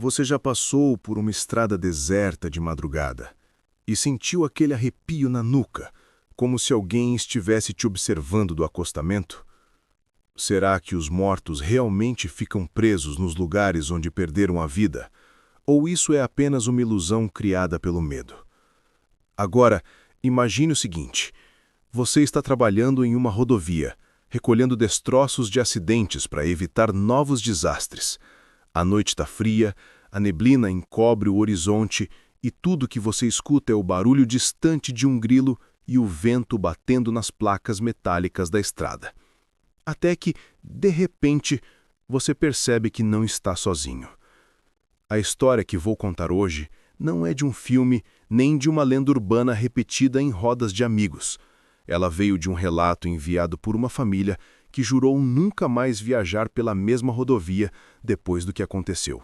Você já passou por uma estrada deserta de madrugada e sentiu aquele arrepio na nuca, como se alguém estivesse te observando do acostamento? Será que os mortos realmente ficam presos nos lugares onde perderam a vida? Ou isso é apenas uma ilusão criada pelo medo? Agora, imagine o seguinte: você está trabalhando em uma rodovia, recolhendo destroços de acidentes para evitar novos desastres. A noite está fria, a neblina encobre o horizonte e tudo que você escuta é o barulho distante de um grilo e o vento batendo nas placas metálicas da estrada. Até que, de repente, você percebe que não está sozinho. A história que vou contar hoje não é de um filme nem de uma lenda urbana repetida em rodas de amigos. Ela veio de um relato enviado por uma família que jurou nunca mais viajar pela mesma rodovia depois do que aconteceu.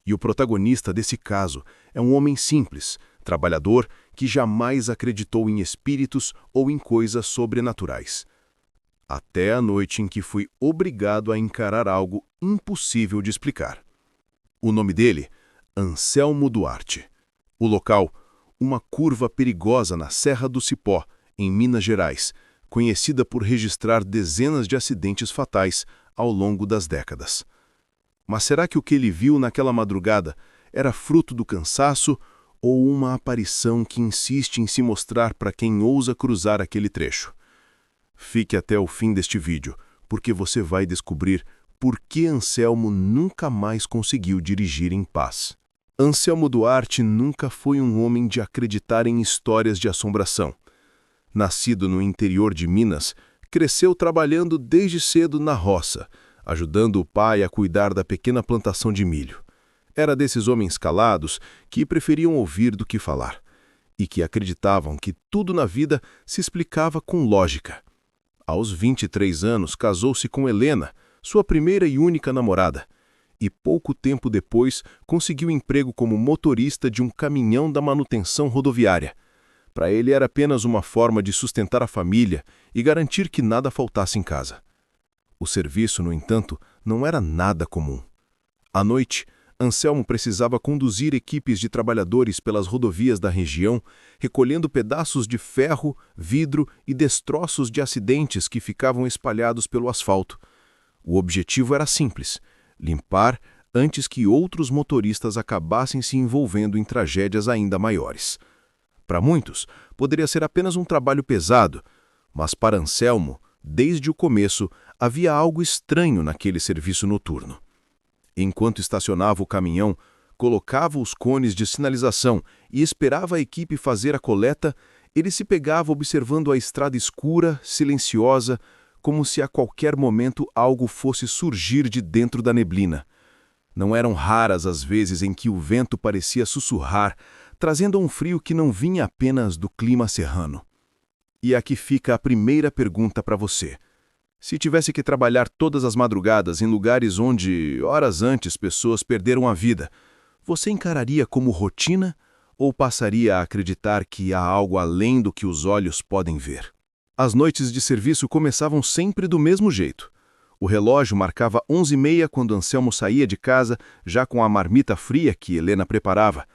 E o protagonista desse caso é um homem simples, trabalhador, que jamais acreditou em espíritos ou em coisas sobrenaturais. Até a noite em que foi obrigado a encarar algo impossível de explicar. O nome dele? Anselmo Duarte. O local? Uma curva perigosa na Serra do Cipó, em Minas Gerais, conhecida por registrar dezenas de acidentes fatais ao longo das décadas. Mas será que o que ele viu naquela madrugada era fruto do cansaço ou uma aparição que insiste em se mostrar para quem ousa cruzar aquele trecho? Fique até o fim deste vídeo, porque você vai descobrir por que Anselmo nunca mais conseguiu dirigir em paz. Anselmo Duarte nunca foi um homem de acreditar em histórias de assombração. Nascido no interior de Minas, cresceu trabalhando desde cedo na roça, ajudando o pai a cuidar da pequena plantação de milho. Era desses homens calados que preferiam ouvir do que falar, e que acreditavam que tudo na vida se explicava com lógica. Aos 23 anos, casou-se com Helena, sua primeira e única namorada, e pouco tempo depois conseguiu emprego como motorista de um caminhão da manutenção rodoviária. Para ele era apenas uma forma de sustentar a família e garantir que nada faltasse em casa. O serviço, no entanto, não era nada comum. À noite, Anselmo precisava conduzir equipes de trabalhadores pelas rodovias da região, recolhendo pedaços de ferro, vidro e destroços de acidentes que ficavam espalhados pelo asfalto. O objetivo era simples: limpar antes que outros motoristas acabassem se envolvendo em tragédias ainda maiores. Para muitos, poderia ser apenas um trabalho pesado, mas para Anselmo, desde o começo, havia algo estranho naquele serviço noturno. Enquanto estacionava o caminhão, colocava os cones de sinalização e esperava a equipe fazer a coleta, ele se pegava observando a estrada escura, silenciosa, como se a qualquer momento algo fosse surgir de dentro da neblina. Não eram raras as vezes em que o vento parecia sussurrar, trazendo um frio que não vinha apenas do clima serrano. E aqui fica a primeira pergunta para você. Se tivesse que trabalhar todas as madrugadas em lugares onde, horas antes, pessoas perderam a vida, você encararia como rotina ou passaria a acreditar que há algo além do que os olhos podem ver? As noites de serviço começavam sempre do mesmo jeito. O relógio marcava 11h30 quando Anselmo saía de casa, já com a marmita fria que Helena preparava.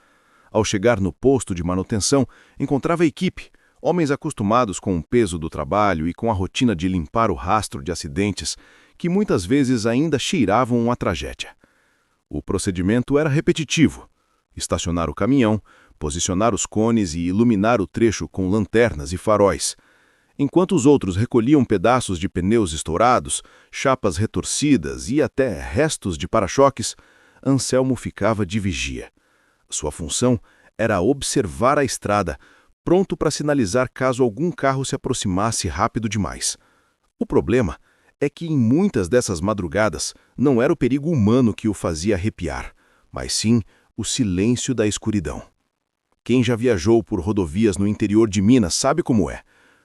Ao chegar no posto de manutenção, encontrava a equipe, homens acostumados com o peso do trabalho e com a rotina de limpar o rastro de acidentes, que muitas vezes ainda cheiravam uma tragédia. O procedimento era repetitivo: estacionar o caminhão, posicionar os cones e iluminar o trecho com lanternas e faróis. Enquanto os outros recolhiam pedaços de pneus estourados, chapas retorcidas e até restos de para-choques, Anselmo ficava de vigia. Sua função era observar a estrada, pronto para sinalizar caso algum carro se aproximasse rápido demais. O problema é que em muitas dessas madrugadas não era o perigo humano que o fazia arrepiar, mas sim o silêncio da escuridão. Quem já viajou por rodovias no interior de Minas sabe como é.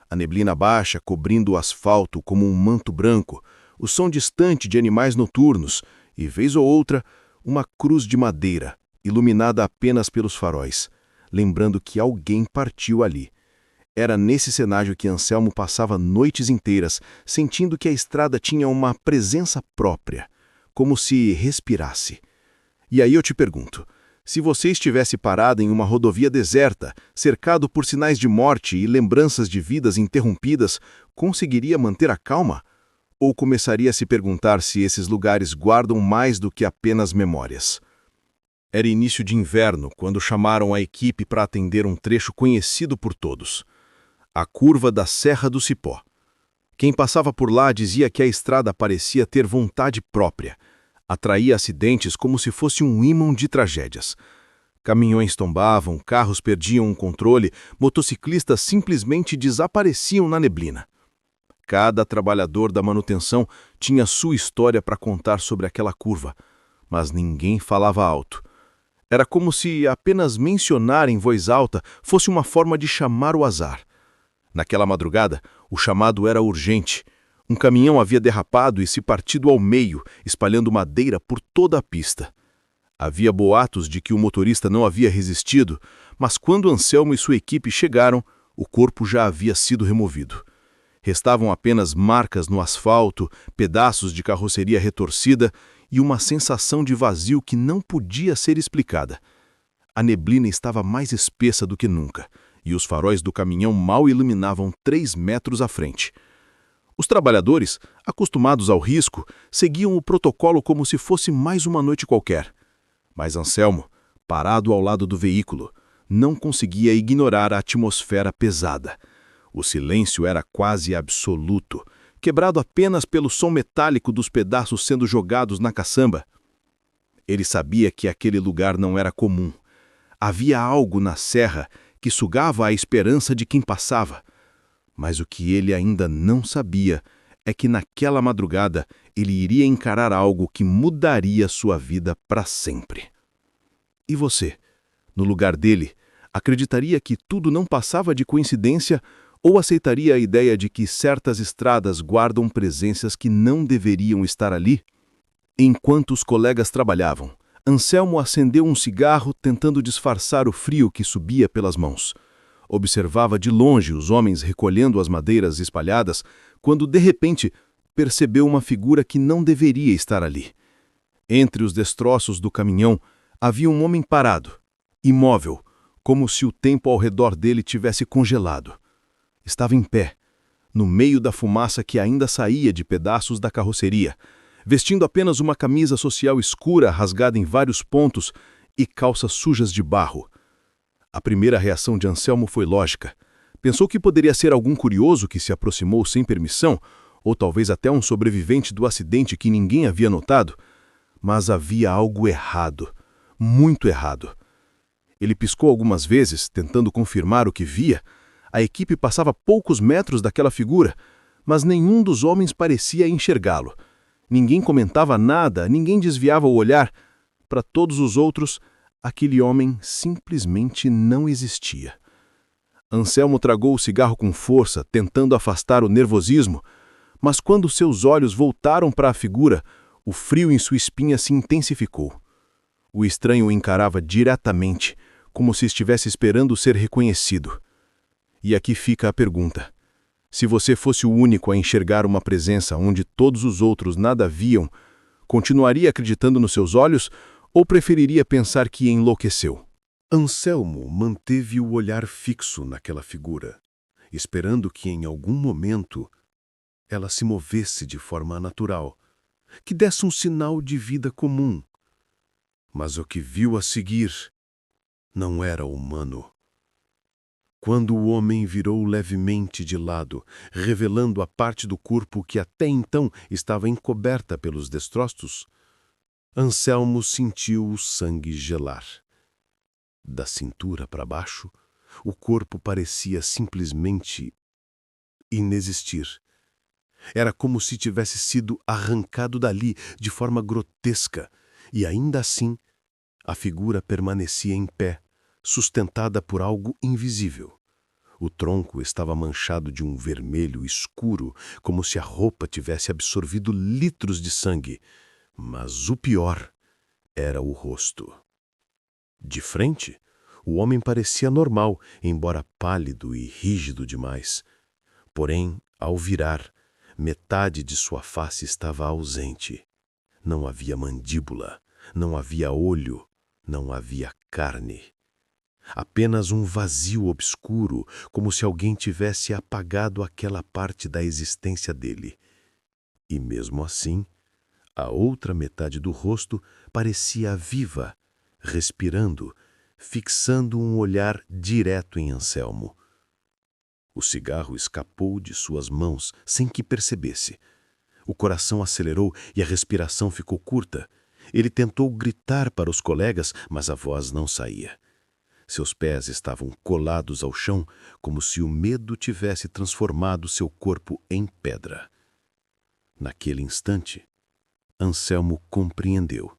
A neblina baixa cobrindo o asfalto como um manto branco, o som distante de animais noturnos e, vez ou outra, uma cruz de madeira, iluminada apenas pelos faróis, lembrando que alguém partiu ali. Era nesse cenário que Anselmo passava noites inteiras, sentindo que a estrada tinha uma presença própria, como se respirasse. E aí eu te pergunto, se você estivesse parado em uma rodovia deserta, cercado por sinais de morte e lembranças de vidas interrompidas, conseguiria manter a calma? Ou começaria a se perguntar se esses lugares guardam mais do que apenas memórias? Era início de inverno quando chamaram a equipe para atender um trecho conhecido por todos: a curva da Serra do Cipó. Quem passava por lá dizia que a estrada parecia ter vontade própria. Atraía acidentes como se fosse um ímã de tragédias. Caminhões tombavam, carros perdiam o controle, motociclistas simplesmente desapareciam na neblina. Cada trabalhador da manutenção tinha sua história para contar sobre aquela curva, mas ninguém falava alto. Era como se apenas mencionar em voz alta fosse uma forma de chamar o azar. Naquela madrugada, o chamado era urgente. Um caminhão havia derrapado e se partido ao meio, espalhando madeira por toda a pista. Havia boatos de que o motorista não havia resistido, mas quando Anselmo e sua equipe chegaram, o corpo já havia sido removido. Restavam apenas marcas no asfalto, pedaços de carroceria retorcida e uma sensação de vazio que não podia ser explicada. A neblina estava mais espessa do que nunca, e os faróis do caminhão mal iluminavam 3 metros à frente. Os trabalhadores, acostumados ao risco, seguiam o protocolo como se fosse mais uma noite qualquer. Mas Anselmo, parado ao lado do veículo, não conseguia ignorar a atmosfera pesada. O silêncio era quase absoluto, quebrado apenas pelo som metálico dos pedaços sendo jogados na caçamba. Ele sabia que aquele lugar não era comum. Havia algo na serra que sugava a esperança de quem passava. Mas o que ele ainda não sabia é que naquela madrugada ele iria encarar algo que mudaria sua vida para sempre. E você, no lugar dele, acreditaria que tudo não passava de coincidência ou aceitaria a ideia de que certas estradas guardam presenças que não deveriam estar ali? Enquanto os colegas trabalhavam, Anselmo acendeu um cigarro tentando disfarçar o frio que subia pelas mãos. Observava de longe os homens recolhendo as madeiras espalhadas, quando, de repente, percebeu uma figura que não deveria estar ali. Entre os destroços do caminhão, havia um homem parado, imóvel, como se o tempo ao redor dele tivesse congelado. Estava em pé, no meio da fumaça que ainda saía de pedaços da carroceria, vestindo apenas uma camisa social escura rasgada em vários pontos e calças sujas de barro. A primeira reação de Anselmo foi lógica. Pensou que poderia ser algum curioso que se aproximou sem permissão, ou talvez até um sobrevivente do acidente que ninguém havia notado. Mas havia algo errado, muito errado. Ele piscou algumas vezes, tentando confirmar o que via. A equipe passava poucos metros daquela figura, mas nenhum dos homens parecia enxergá-lo. Ninguém comentava nada, ninguém desviava o olhar. Para todos os outros, aquele homem simplesmente não existia. Anselmo tragou o cigarro com força, tentando afastar o nervosismo, mas quando seus olhos voltaram para a figura, o frio em sua espinha se intensificou. O estranho o encarava diretamente, como se estivesse esperando ser reconhecido. E aqui fica a pergunta: se você fosse o único a enxergar uma presença onde todos os outros nada viam, continuaria acreditando nos seus olhos ou preferiria pensar que enlouqueceu? Anselmo manteve o olhar fixo naquela figura, esperando que em algum momento ela se movesse de forma natural, que desse um sinal de vida comum. Mas o que viu a seguir não era humano. Quando o homem virou levemente de lado, revelando a parte do corpo que até então estava encoberta pelos destroços, Anselmo sentiu o sangue gelar. Da cintura para baixo, o corpo parecia simplesmente inexistir. Era como se tivesse sido arrancado dali de forma grotesca, e ainda assim, a figura permanecia em pé, sustentada por algo invisível. O tronco estava manchado de um vermelho escuro, como se a roupa tivesse absorvido litros de sangue. Mas o pior era o rosto. De frente, o homem parecia normal, embora pálido e rígido demais. Porém, ao virar, metade de sua face estava ausente. Não havia mandíbula, Não havia olho, não havia carne. Apenas um vazio obscuro, como se alguém tivesse apagado aquela parte da existência dele. E mesmo assim, a outra metade do rosto parecia viva, respirando, fixando um olhar direto em Anselmo. O cigarro escapou de suas mãos sem que percebesse. O coração acelerou e a respiração ficou curta. Ele tentou gritar para os colegas, mas a voz não saía. Seus pés estavam colados ao chão, como se o medo tivesse transformado seu corpo em pedra. Naquele instante, Anselmo compreendeu.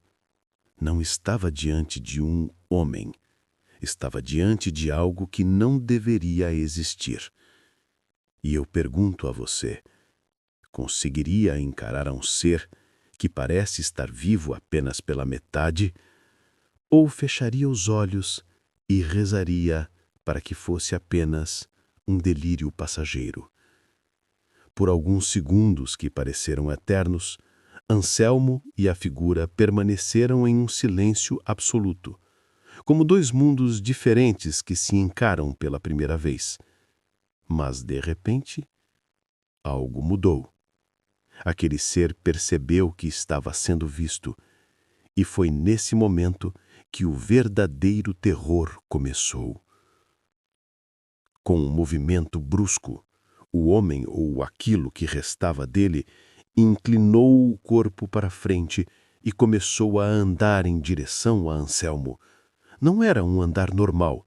Não estava diante de um homem. Estava diante de algo que não deveria existir. E eu pergunto a você, conseguiria encarar um ser que parece estar vivo apenas pela metade, ou fecharia os olhos e rezaria para que fosse apenas um delírio passageiro? Por alguns segundos que pareceram eternos, Anselmo e a figura permaneceram em um silêncio absoluto, como dois mundos diferentes que se encaram pela primeira vez. Mas, de repente, algo mudou. Aquele ser percebeu que estava sendo visto, e foi nesse momento que o verdadeiro terror começou. Com um movimento brusco, o homem ou aquilo que restava dele inclinou o corpo para frente e começou a andar em direção a Anselmo. Não era um andar normal.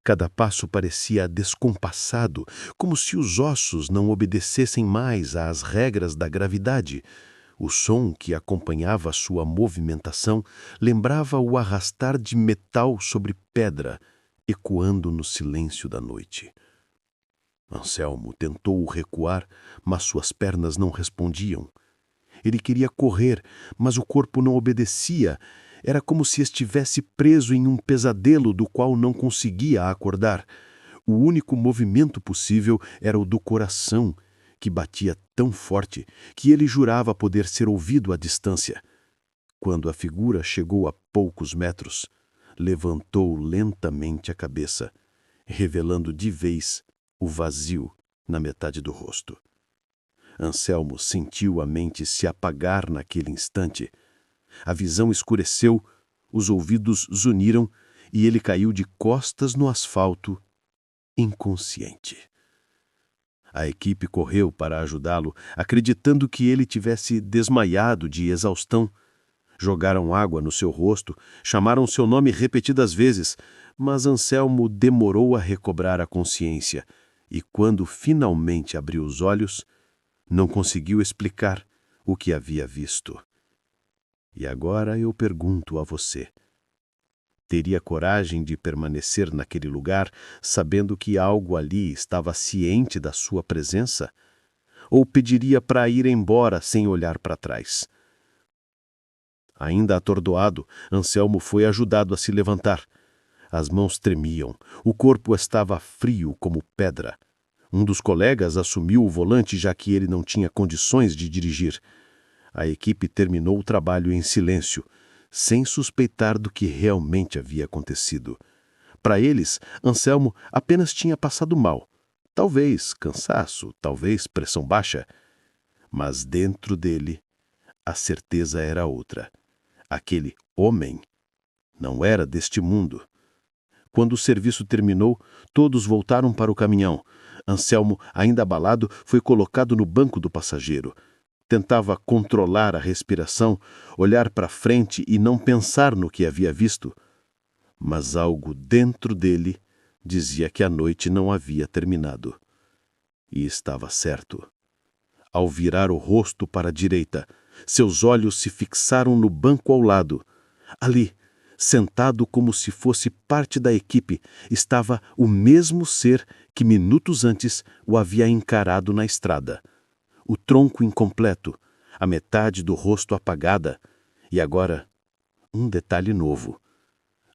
Cada passo parecia descompassado, como se os ossos não obedecessem mais às regras da gravidade. O som que acompanhava sua movimentação lembrava o arrastar de metal sobre pedra, ecoando no silêncio da noite. Anselmo tentou recuar, mas suas pernas não respondiam. Ele queria correr, mas o corpo não obedecia. Era como se estivesse preso em um pesadelo do qual não conseguia acordar. O único movimento possível era o do coração, que batia tão forte que ele jurava poder ser ouvido à distância. Quando a figura chegou a poucos metros, levantou lentamente a cabeça, revelando de vez o vazio na metade do rosto. Anselmo sentiu a mente se apagar naquele instante. A visão escureceu, os ouvidos zuniram e ele caiu de costas no asfalto, inconsciente. A equipe correu para ajudá-lo, acreditando que ele tivesse desmaiado de exaustão. Jogaram água no seu rosto, chamaram seu nome repetidas vezes, mas Anselmo demorou a recobrar a consciência e, quando finalmente abriu os olhos, não conseguiu explicar o que havia visto. E agora eu pergunto a você: teria coragem de permanecer naquele lugar, sabendo que algo ali estava ciente da sua presença? Ou pediria para ir embora sem olhar para trás? Ainda atordoado, Anselmo foi ajudado a se levantar. As mãos tremiam, o corpo estava frio como pedra. Um dos colegas assumiu o volante, já que ele não tinha condições de dirigir. A equipe terminou o trabalho em silêncio, sem suspeitar do que realmente havia acontecido. Para eles, Anselmo apenas tinha passado mal. Talvez cansaço, talvez pressão baixa. Mas dentro dele, a certeza era outra. Aquele homem não era deste mundo. Quando o serviço terminou, todos voltaram para o caminhão. Anselmo, ainda abalado, foi colocado no banco do passageiro. Tentava controlar a respiração, olhar para frente e não pensar no que havia visto. Mas algo dentro dele dizia que a noite não havia terminado. E estava certo. Ao virar o rosto para a direita, seus olhos se fixaram no banco ao lado. Ali, sentado como se fosse parte da equipe, estava o mesmo ser que minutos antes o havia encarado na estrada. O tronco incompleto, a metade do rosto apagada, e agora, um detalhe novo.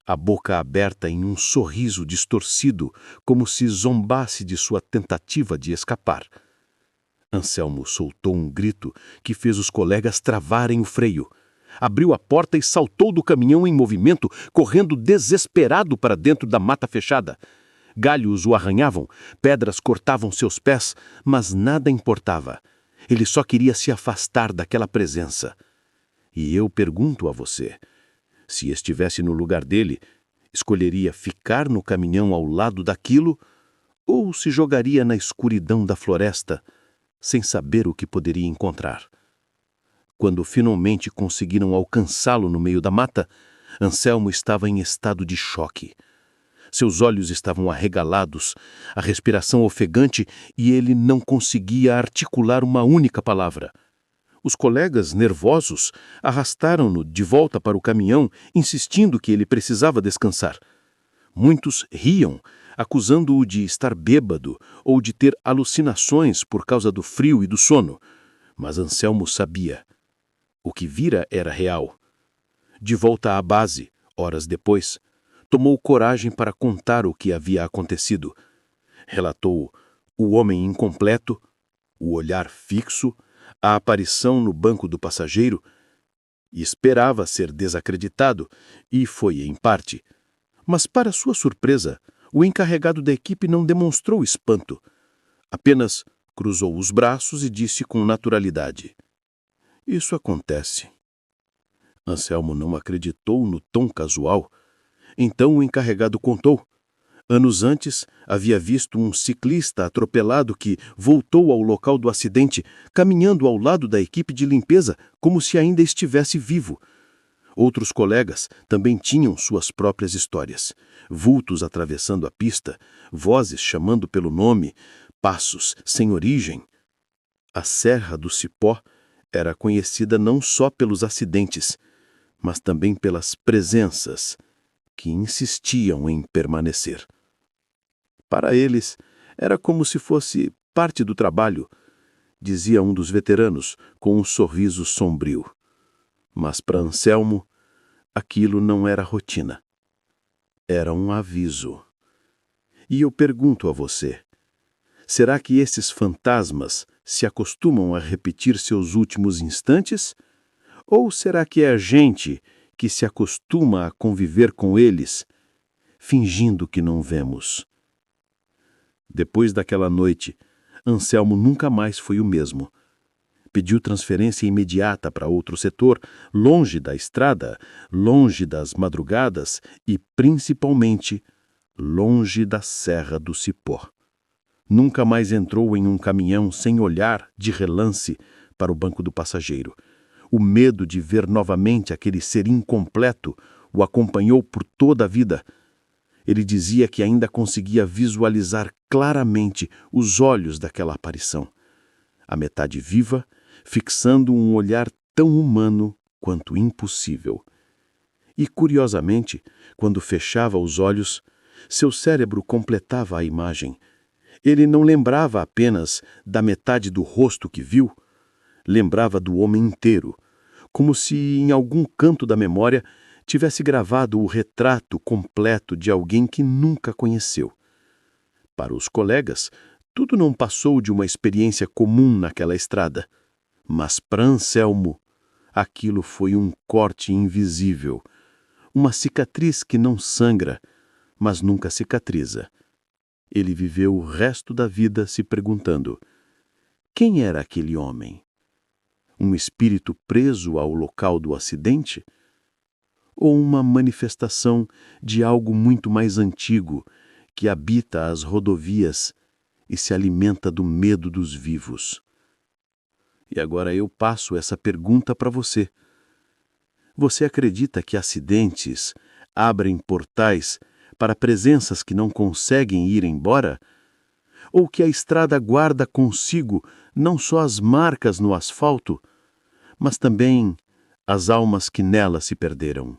A boca aberta em um sorriso distorcido, como se zombasse de sua tentativa de escapar. Anselmo soltou um grito que fez os colegas travarem o freio. Abriu a porta e saltou do caminhão em movimento, correndo desesperado para dentro da mata fechada. Galhos o arranhavam, pedras cortavam seus pés, mas nada importava. Ele só queria se afastar daquela presença. E eu pergunto a você, se estivesse no lugar dele, escolheria ficar no caminhão ao lado daquilo ou se jogaria na escuridão da floresta, sem saber o que poderia encontrar? Quando finalmente conseguiram alcançá-lo no meio da mata, Anselmo estava em estado de choque. Seus olhos estavam arregalados, a respiração ofegante e ele não conseguia articular uma única palavra. Os colegas, nervosos, arrastaram-no de volta para o caminhão, insistindo que ele precisava descansar. Muitos riam, acusando-o de estar bêbado ou de ter alucinações por causa do frio e do sono. Mas Anselmo sabia. O que vira era real. De volta à base, horas depois, tomou coragem para contar o que havia acontecido. Relatou o homem incompleto, o olhar fixo, a aparição no banco do passageiro. Esperava ser desacreditado, e foi em parte. Mas, para sua surpresa, o encarregado da equipe não demonstrou espanto. Apenas cruzou os braços e disse com naturalidade: "Isso acontece." Anselmo não acreditou no tom casual. Então o encarregado contou. Anos antes, havia visto um ciclista atropelado que voltou ao local do acidente, caminhando ao lado da equipe de limpeza, como se ainda estivesse vivo. Outros colegas também tinham suas próprias histórias. Vultos atravessando a pista, vozes chamando pelo nome, passos sem origem. A Serra do Cipó era conhecida não só pelos acidentes, mas também pelas presenças que insistiam em permanecer. Para eles, era como se fosse parte do trabalho, dizia um dos veteranos, com um sorriso sombrio. Mas para Anselmo, aquilo não era rotina. Era um aviso. E eu pergunto a você, será que esses fantasmas se acostumam a repetir seus últimos instantes? Ou será que é a gente que se acostuma a conviver com eles, fingindo que não vemos? Depois daquela noite, Anselmo nunca mais foi o mesmo. Pediu transferência imediata para outro setor, longe da estrada, longe das madrugadas e, principalmente, longe da Serra do Cipó. Nunca mais entrou em um caminhão sem olhar, de relance, para o banco do passageiro. O medo de ver novamente aquele ser incompleto o acompanhou por toda a vida. Ele dizia que ainda conseguia visualizar claramente os olhos daquela aparição. A metade viva, fixando um olhar tão humano quanto impossível. E, curiosamente, quando fechava os olhos, seu cérebro completava a imagem. Ele não lembrava apenas da metade do rosto que viu, lembrava do homem inteiro, como se em algum canto da memória tivesse gravado o retrato completo de alguém que nunca conheceu. Para os colegas, tudo não passou de uma experiência comum naquela estrada. Mas para Anselmo, aquilo foi um corte invisível, uma cicatriz que não sangra, mas nunca cicatriza. Ele viveu o resto da vida se perguntando: quem era aquele homem? Um espírito preso ao local do acidente? Ou uma manifestação de algo muito mais antigo que habita as rodovias e se alimenta do medo dos vivos? E agora eu passo essa pergunta para você. Você acredita que acidentes abrem portais para presenças que não conseguem ir embora? Ou que a estrada guarda consigo não só as marcas no asfalto, mas também as almas que nela se perderam?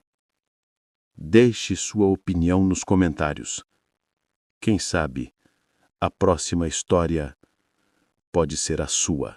Deixe sua opinião nos comentários. Quem sabe, a próxima história pode ser a sua.